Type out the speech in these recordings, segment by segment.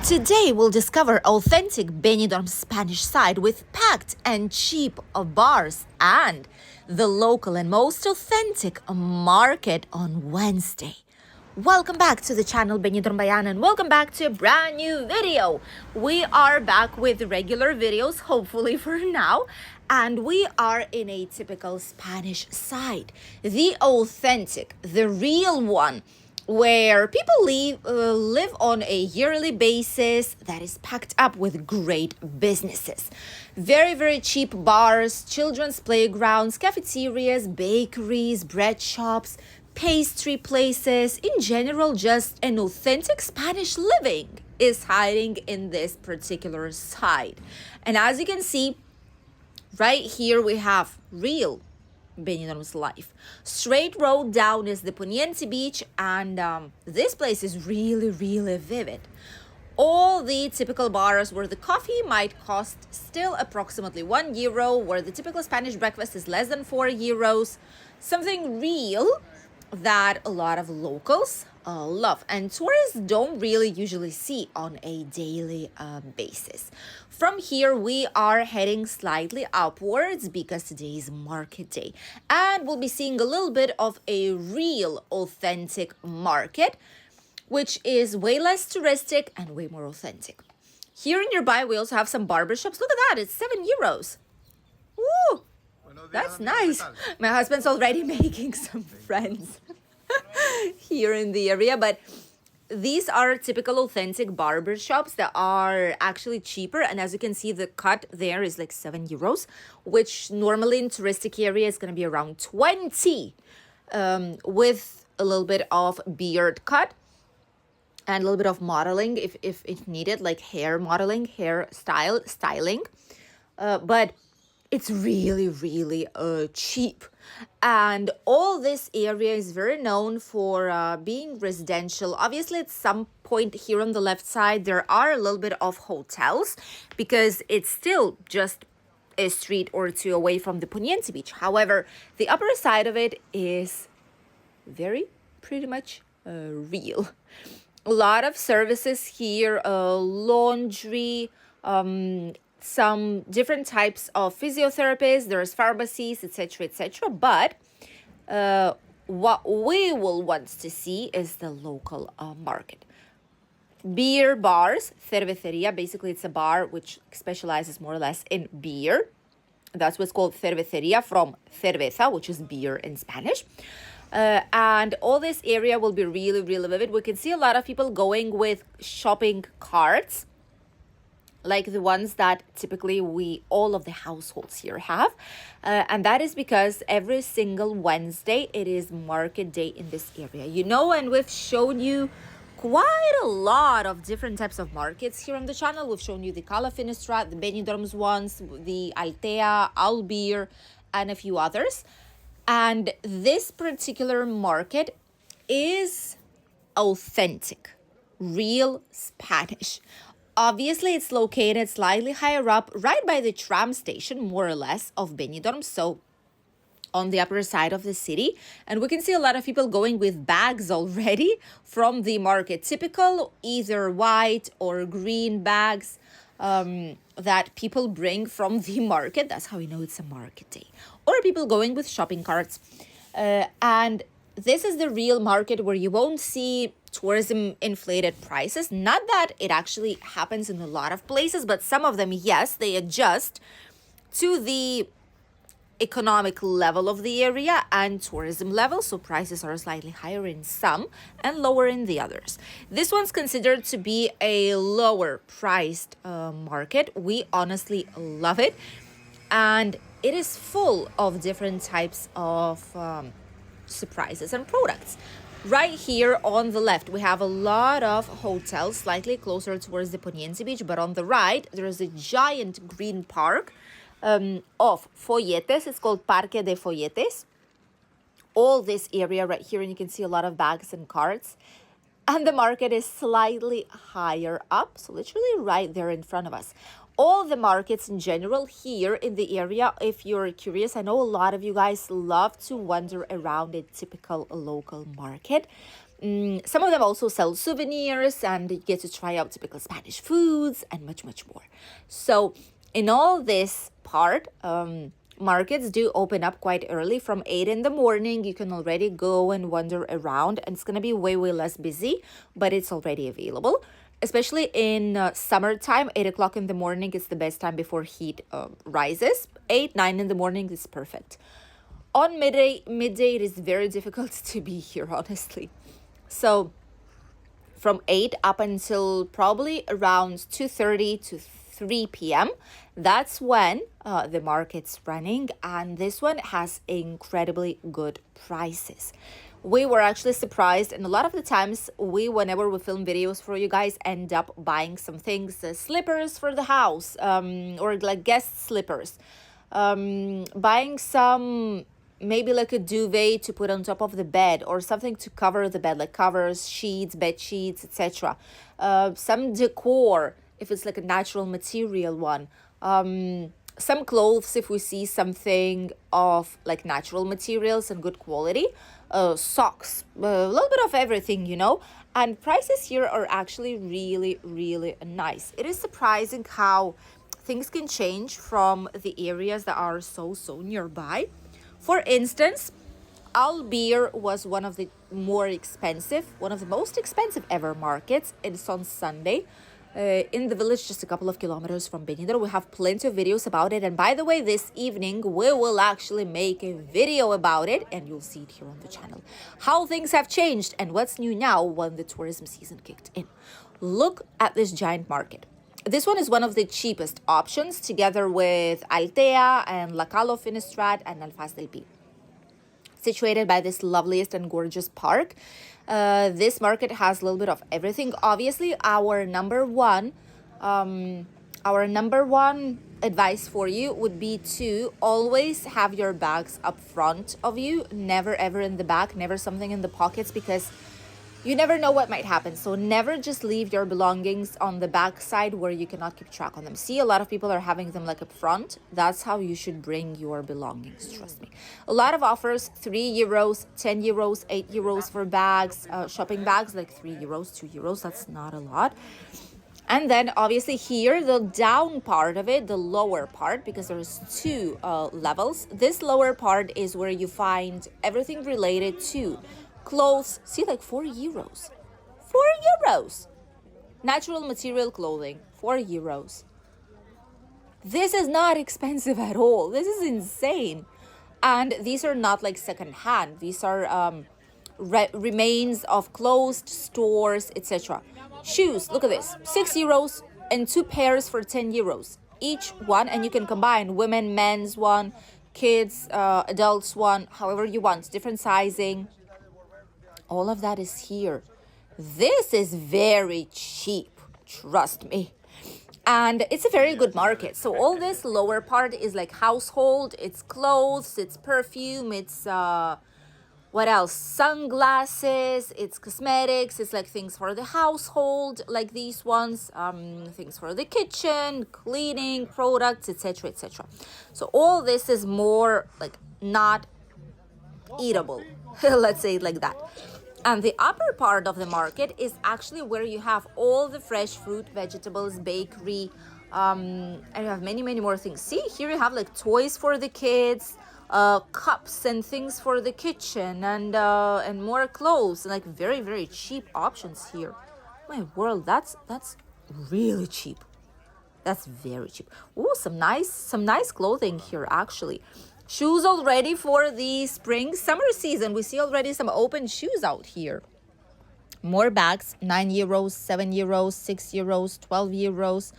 Today we'll discover authentic Benidorm Spanish side with packed and cheap bars and the local and most authentic market on Wednesday. Welcome back to the channel Benidorm Bayan and welcome back to a brand new video. We are back with regular videos, hopefully for now, and we are in a typical Spanish side. The authentic, the real one, where people live on a yearly basis that is packed up with great businesses. Very, very cheap bars, children's playgrounds, cafeterias, bakeries, bread shops, pastry places. In general, just an authentic Spanish living is hiding in this particular side. And as you can see, right here we have real Benidorm's life. Straight road down is the Poniente beach, and this place is really, really vivid. All the typical bars where the coffee might cost still approximately €1, where the typical Spanish breakfast is less than €4. Something real that a lot of locals love and tourists don't really usually see on a daily basis. From here, we are heading slightly upwards because today is market day, and we'll be seeing a little bit of a real authentic market, which is way less touristic and way more authentic. Here nearby, we also have some barbershops. Look at that, it's €7. Woo! That's nice. My husband's already making some friends here in the area, but these are typical authentic barber shops that are actually cheaper. And as you can see, the cut there is like €7, which normally in touristic area is going to be around 20, with a little bit of beard cut and a little bit of modeling if needed, like hair modeling, styling. But it's really, really cheap. And all this area is very known for being residential. Obviously, at some point here on the left side, there are a little bit of hotels because it's still just a street or two away from the Poniente beach. However, the upper side of it is pretty much real. A lot of services here, laundry, some different types of physiotherapists, there's pharmacies, etc. But what we will want to see is the local market. Beer bars, cerveceria, basically it's a bar which specializes more or less in beer. That's what's called cerveceria, from cerveza, which is beer in Spanish. And all this area will be really, really vivid. We can see a lot of people going with shopping carts, like the ones that typically all of the households here have. And that is because every single Wednesday, it is market day in this area. And we've shown you quite a lot of different types of markets here on the channel. We've shown you the Cala Finestra, the Benidorm's ones, the Altea, Albir, and a few others. And this particular market is authentic, real Spanish. Obviously, it's located slightly higher up, right by the tram station, more or less, of Benidorm, so on the upper side of the city. And we can see a lot of people going with bags already from the market. Typical either white or green bags that people bring from the market. That's how we know it's a market day. Or people going with shopping carts. And this is the real market where you won't see tourism inflated prices. Not that it actually happens in a lot of places, but some of them, yes, they adjust to the economic level of the area and tourism level. So prices are slightly higher in some and lower in the others. This one's considered to be a lower priced market. We honestly love it. And it is full of different types of surprises and products. Right here on the left, we have a lot of hotels, slightly closer towards the Poniente beach, but on the right, there is a giant green park of folletes. It's called Parque de Folletes. All this area right here, and you can see a lot of bags and carts. And the market is slightly higher up, so literally right there in front of us. All the markets in general here in the area, if you're curious, I know a lot of you guys love to wander around a typical local market. Some of them also sell souvenirs, and you get to try out typical Spanish foods and much, much more. So in all this part, markets do open up quite early from 8 in the morning. You can already go and wander around, and it's going to be way, way less busy, but it's already available. Especially in summertime, 8 o'clock in the morning is the best time before heat rises. 8, 9 in the morning is perfect. On midday, it is very difficult to be here, honestly. So from 8 up until probably around 2:30 to 3 p.m. That's when the market's running, and this one has incredibly good prices. We were actually surprised, and a lot of the times whenever we film videos for you guys, end up buying some things, slippers for the house, or like guest slippers, buying some, maybe like a duvet to put on top of the bed, or something to cover the bed, like covers, sheets, bed sheets, etc. Some decor, if it's like a natural material one. Some clothes, if we see something of like natural materials and good quality. Socks, a little bit of everything, and prices here are actually really, really nice. It is surprising how things can change from the areas that are so nearby. For instance, Albeer was one of the most expensive ever markets. It's on Sunday. In the village, just a couple of kilometers from Benidorm. We have plenty of videos about it. And by the way, this evening, we will actually make a video about it, and you'll see it here on the channel. How things have changed and what's new now when the tourism season kicked in. Look at this giant market. This one is one of the cheapest options, together with Altea and La Calo Finestrat and Alfaz del Pi. Situated by this loveliest and gorgeous park. This market has a little bit of everything. Obviously, our number one advice for you would be to always have your bags up front of you, never ever in the back, never something in the pockets, because you never know what might happen. So never just leave your belongings on the back side where you cannot keep track on them. See, a lot of people are having them like up front. That's how you should bring your belongings, trust me. A lot of offers, 3 euros, 10 euros, 8 euros for bags, shopping bags, like 3 euros, 2 euros. That's not a lot. And then obviously here, the down part of it, the lower part, because there's two levels. This lower part is where you find everything related to clothes. See, like 4 euros. 4 euros. Natural material clothing, 4 euros. This is not expensive at all. This is insane. And these are not like secondhand. These are remains of closed stores, etc. Shoes, look at this. 6 euros and 2 pairs for 10 euros. Each one, and you can combine women, men's one, kids, adults one, however you want, different sizing. All of that is here. This is very cheap, trust me. And it's a very good market. So all this lower part is like household, it's clothes, it's perfume, it's what else? Sunglasses, it's cosmetics, it's like things for the household, like these ones, things for the kitchen, cleaning products, etc., etc. So all this is more like not eatable, let's say it like that. And the upper part of the market is actually where you have all the fresh fruit, vegetables, bakery, and you have many, many more things. See, here you have like toys for the kids, cups and things for the kitchen, and more clothes, like very, very cheap options here. My world, that's really cheap. That's very cheap. Oh, some nice clothing here actually. Shoes already for the spring summer season. We see already some open shoes out here. More bags, 9 euros, 7 euros, 6 euros, 12 euros.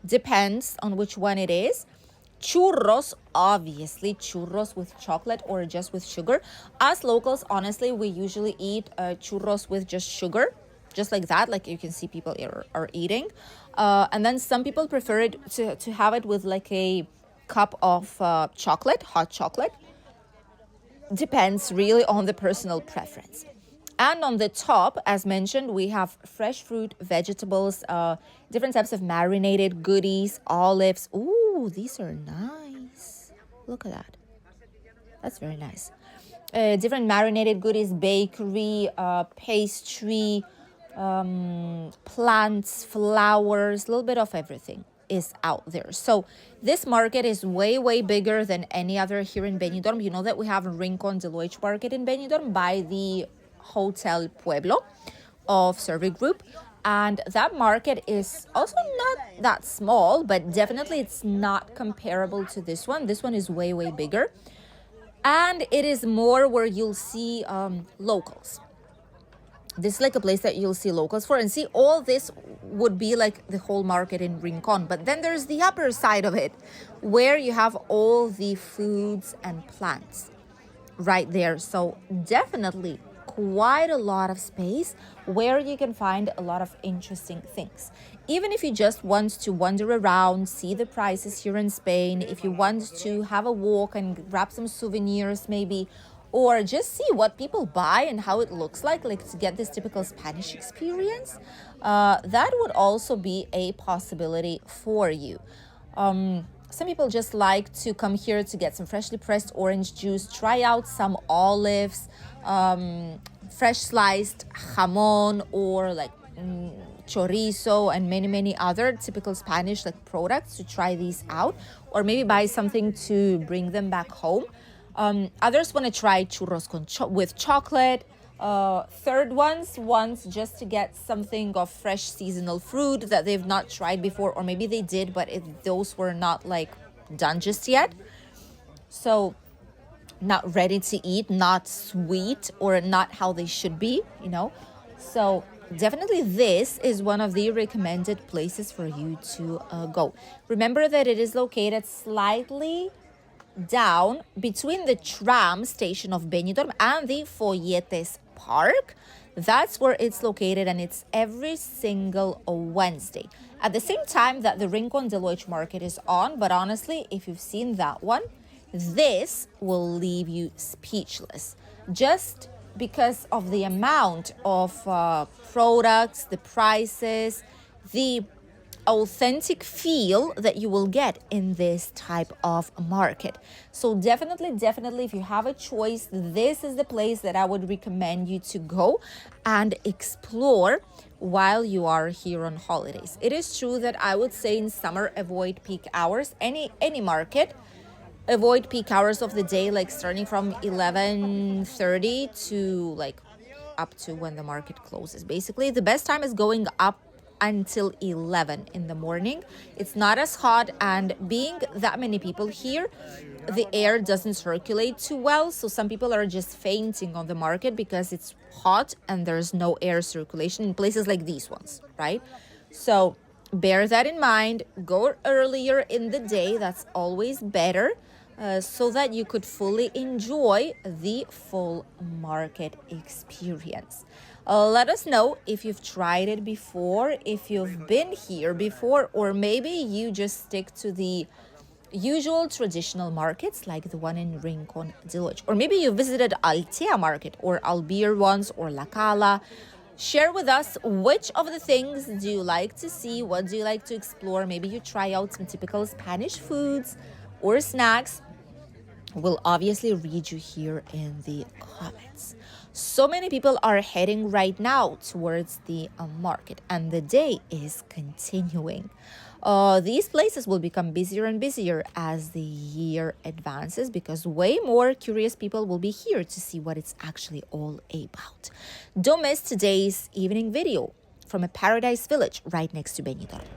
Depends on which one it is. Churros, obviously churros with chocolate or just with sugar. Us locals, honestly, we usually eat churros with just sugar. Just like that, like you can see people are eating. And then some people prefer it to have it with like a cup of chocolate, hot chocolate. Depends really on the personal preference. And on the top, as mentioned, we have fresh fruit, vegetables, different types of marinated goodies, olives. Ooh, these are nice. Look at that. That's very nice. different marinated goodies, bakery, pastry, plants, flowers, a little bit of everything is out there. So this market is way, way bigger than any other here in Benidorm. You know that we have a Rincon Deloitte market in Benidorm by the Hotel Pueblo of Survey Group. And that market is also not that small, but definitely it's not comparable to this one. This one is way, way bigger. And it is more where you'll see locals. This is like a place that you'll see locals for. And see, all this would be like the whole market in Rincon. But then there's the upper side of it, where you have all the foods and plants right there. So definitely quite a lot of space where you can find a lot of interesting things. Even if you just want to wander around, see the prices here in Spain, if you want to have a walk and grab some souvenirs maybe, or just see what people buy and how it looks like to get this typical Spanish experience, that would also be a possibility for you. Some people just like to come here to get some freshly pressed orange juice, try out some olives, fresh sliced jamon, or chorizo, and many, many other typical Spanish products to try these out, or maybe buy something to bring them back home. Others want to try churros with chocolate. Third ones want just to get something of fresh seasonal fruit that they've not tried before, or maybe they did, but those were not done just yet. So not ready to eat, not sweet, or not how they should be, So definitely this is one of the recommended places for you to go. Remember that it is located slightly down between the tram station of Benidorm and the Folletes Park. That's where it's located, and it's every single Wednesday at the same time that the Rincon Deloitte market is on. But honestly, if you've seen that one, this will leave you speechless, just because of the amount of products, the prices, the authentic feel that you will get in this type of market. So definitely, if you have a choice, this is the place that I would recommend you to go and explore while you are here on holidays. It is true that I would say in summer, avoid peak hours. Any market, avoid peak hours of the day, starting from 11:30 to up to when the market closes. Basically, the best time is going up until 11 in the morning. It's not as hot, and being that many people here, the air doesn't circulate too well, so some people are just fainting on the market because it's hot and there's no air circulation in places like these ones, right? So bear that in mind. Go earlier in the day, that's always better, so that you could fully enjoy the full market experience. Let us know if you've tried it before, if you've been here before, or maybe you just stick to the usual traditional markets like the one in Rincon Deloitte. Or maybe you visited Altea Market or Albir once, or La Cala. Share with us which of the things do you like to see, what do you like to explore. Maybe you try out some typical Spanish foods or snacks. We'll obviously read you here in the comments. So many people are heading right now towards the market, and the day is continuing. These places will become busier and busier as the year advances, because way more curious people will be here to see what it's actually all about. Don't miss today's evening video from a paradise village right next to Benidorm.